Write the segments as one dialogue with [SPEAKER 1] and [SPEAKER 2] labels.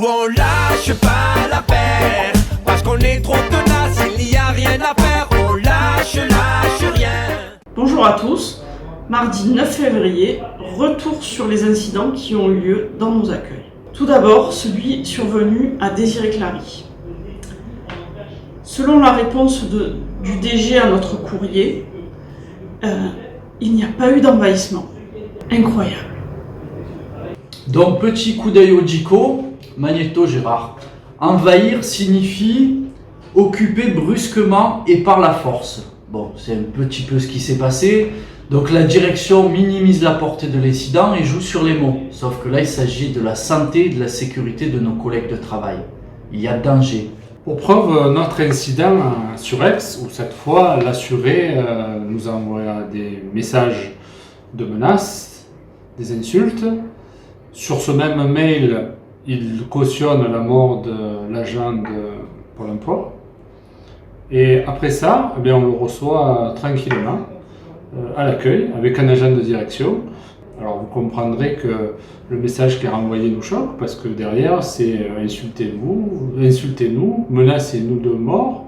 [SPEAKER 1] on lâche pas l'affaire, parce qu'on est trop tenace, il n'y a rien à faire, on lâche rien.
[SPEAKER 2] Bonjour à tous, mardi 9 février, retour sur les incidents qui ont eu lieu dans nos accueils. Tout d'abord, celui survenu à Désiré-Clary. Selon la réponse du DG à notre courrier, il n'y a pas eu d'envahissement. Incroyable.
[SPEAKER 3] Donc, petit coup d'œil au Dico, Magnéto Gérard. Envahir signifie occuper brusquement et par la force. Bon, c'est un petit peu ce qui s'est passé. Donc la direction minimise la portée de l'incident et joue sur les mots. Sauf que là, il s'agit de la santé et de la sécurité de nos collègues de travail. Il y a danger.
[SPEAKER 4] Pour preuve, notre incident sur X, où cette fois l'assuré nous envoie des messages de menaces, des insultes. Sur ce même mail, il cautionne la mort de l'agent de Pôle emploi. Et après ça, on le reçoit tranquillement à l'accueil avec un agent de direction. Alors vous comprendrez que le message qui est renvoyé nous choque parce que derrière c'est insultez-nous, menacez-nous de mort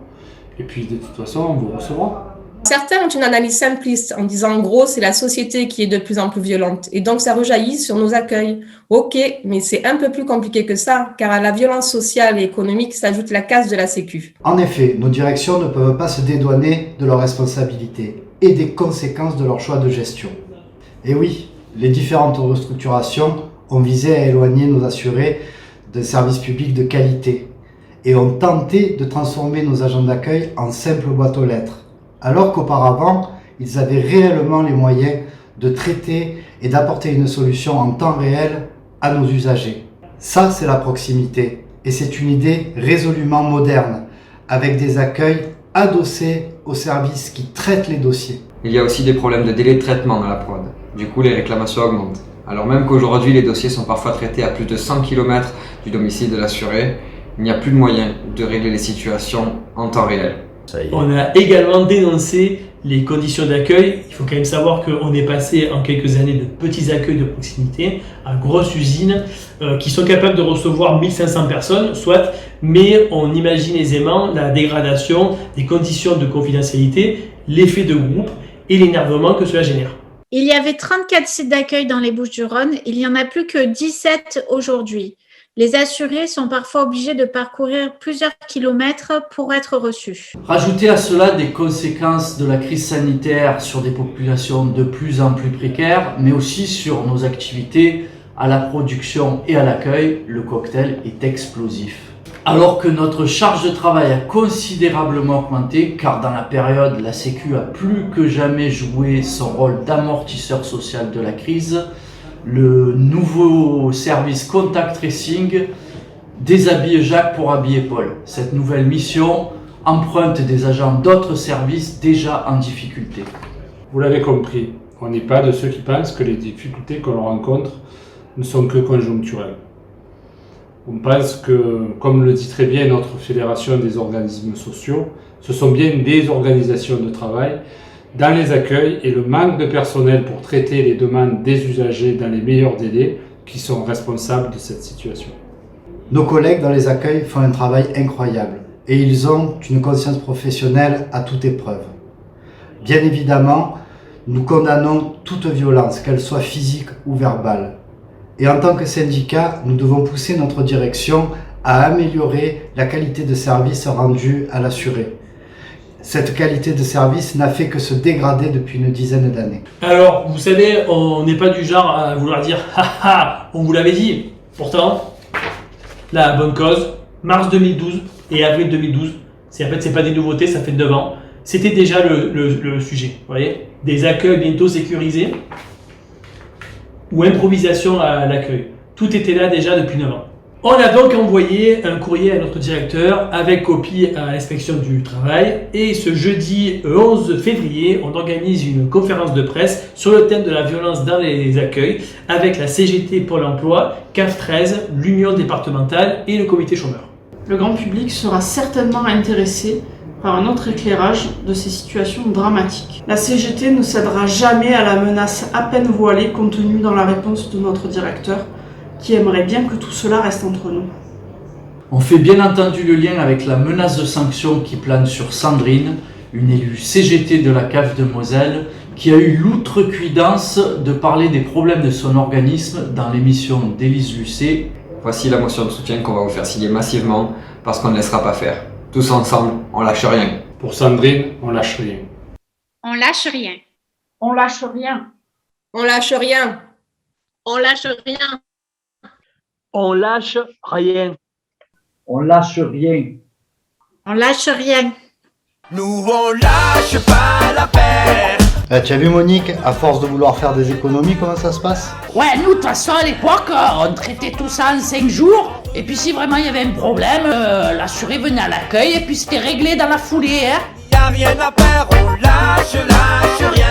[SPEAKER 4] et puis de toute façon on vous recevra.
[SPEAKER 5] Certains ont une analyse simpliste en disant en gros c'est la société qui est de plus en plus violente et donc ça rejaillit sur nos accueils. Ok, mais c'est un peu plus compliqué que ça car à la violence sociale et économique s'ajoute la casse de la sécu.
[SPEAKER 6] En effet, nos directions ne peuvent pas se dédouaner de leurs responsabilités et des conséquences de leur choix de gestion. Et oui, les différentes restructurations ont visé à éloigner nos assurés de services publics de qualité et ont tenté de transformer nos agents d'accueil en simples boîtes aux lettres. Alors qu'auparavant, ils avaient réellement les moyens de traiter et d'apporter une solution en temps réel à nos usagers. Ça, c'est la proximité. Et c'est une idée résolument moderne, avec des accueils adossés aux services qui traitent les dossiers.
[SPEAKER 7] Il y a aussi des problèmes de délai de traitement dans la prod. Du coup, les réclamations augmentent. Alors même qu'aujourd'hui, les dossiers sont parfois traités à plus de 100 km du domicile de l'assuré, il n'y a plus de moyen de régler les situations en temps réel.
[SPEAKER 8] On a également dénoncé les conditions d'accueil. Il faut quand même savoir qu'on est passé en quelques années de petits accueils de proximité à grosses usines qui sont capables de recevoir 1500 personnes, soit, mais on imagine aisément la dégradation des conditions de confidentialité, l'effet de groupe et l'énervement que cela génère.
[SPEAKER 9] Il y avait 34 sites d'accueil dans les Bouches-du-Rhône, il n'y en a plus que 17 aujourd'hui. Les assurés sont parfois obligés de parcourir plusieurs kilomètres pour être reçus.
[SPEAKER 3] Rajoutez à cela des conséquences de la crise sanitaire sur des populations de plus en plus précaires, mais aussi sur nos activités à la production et à l'accueil, le cocktail est explosif. Alors que notre charge de travail a considérablement augmenté, car dans la période, la Sécu a plus que jamais joué son rôle d'amortisseur social de la crise, le nouveau service Contact Tracing déshabille Jacques pour habiller Paul. Cette nouvelle mission emprunte des agents d'autres services déjà en difficulté.
[SPEAKER 4] Vous l'avez compris, on n'est pas de ceux qui pensent que les difficultés que l'on rencontre ne sont que conjoncturelles. On pense que, comme le dit très bien notre Fédération des organismes sociaux, ce sont bien des organisations de travail dans les accueils et le manque de personnel pour traiter les demandes des usagers dans les meilleurs délais qui sont responsables de cette situation.
[SPEAKER 6] Nos collègues dans les accueils font un travail incroyable et ils ont une conscience professionnelle à toute épreuve. Bien évidemment, nous condamnons toute violence, qu'elle soit physique ou verbale. Et en tant que syndicat, nous devons pousser notre direction à améliorer la qualité de service rendue à l'assuré. Cette qualité de service n'a fait que se dégrader depuis une dizaine d'années.
[SPEAKER 8] Alors, vous savez, on n'est pas du genre à vouloir dire « haha, on vous l'avait dit ». Pourtant, la bonne cause, mars 2012 et avril 2012, c'est pas des nouveautés, ça fait 9 ans. C'était déjà le sujet, vous voyez. Des accueils bientôt sécurisés ou improvisation à l'accueil. Tout était là déjà depuis 9 ans. On a donc envoyé un courrier à notre directeur avec copie à l'inspection du travail et ce jeudi 11 février, on organise une conférence de presse sur le thème de la violence dans les accueils avec la CGT Pôle emploi, CAF 13, l'Union départementale et le comité chômeur.
[SPEAKER 2] Le grand public sera certainement intéressé par un autre éclairage de ces situations dramatiques. La CGT ne cédera jamais à la menace à peine voilée contenue dans la réponse de notre directeur, qui aimerait bien que tout cela reste entre nous.
[SPEAKER 3] On fait bien entendu le lien avec la menace de sanction qui plane sur Sandrine, une élue CGT de la CAF de Moselle, qui a eu l'outrecuidance de parler des problèmes de son organisme dans l'émission d'Élise Lucet.
[SPEAKER 7] Voici la motion de soutien qu'on va vous faire signer massivement parce qu'on ne laissera pas faire. Tous ensemble, on lâche rien.
[SPEAKER 4] Pour Sandrine, on lâche rien.
[SPEAKER 9] On lâche rien.
[SPEAKER 2] On lâche rien.
[SPEAKER 5] On lâche rien.
[SPEAKER 9] On lâche rien.
[SPEAKER 8] On lâche rien.
[SPEAKER 10] On lâche rien.
[SPEAKER 9] On lâche rien.
[SPEAKER 1] Nous on lâche pas l'affaire.
[SPEAKER 6] Tu as vu Monique, à force de vouloir faire des économies, comment ça se passe?
[SPEAKER 11] Ouais, nous, de toute façon, à l'époque, on traitait tout ça en 5 jours. Et puis, si vraiment il y avait un problème, l'assuré venait à l'accueil et puis c'était réglé dans la foulée. Hein.
[SPEAKER 1] Y a rien à faire, on lâche rien.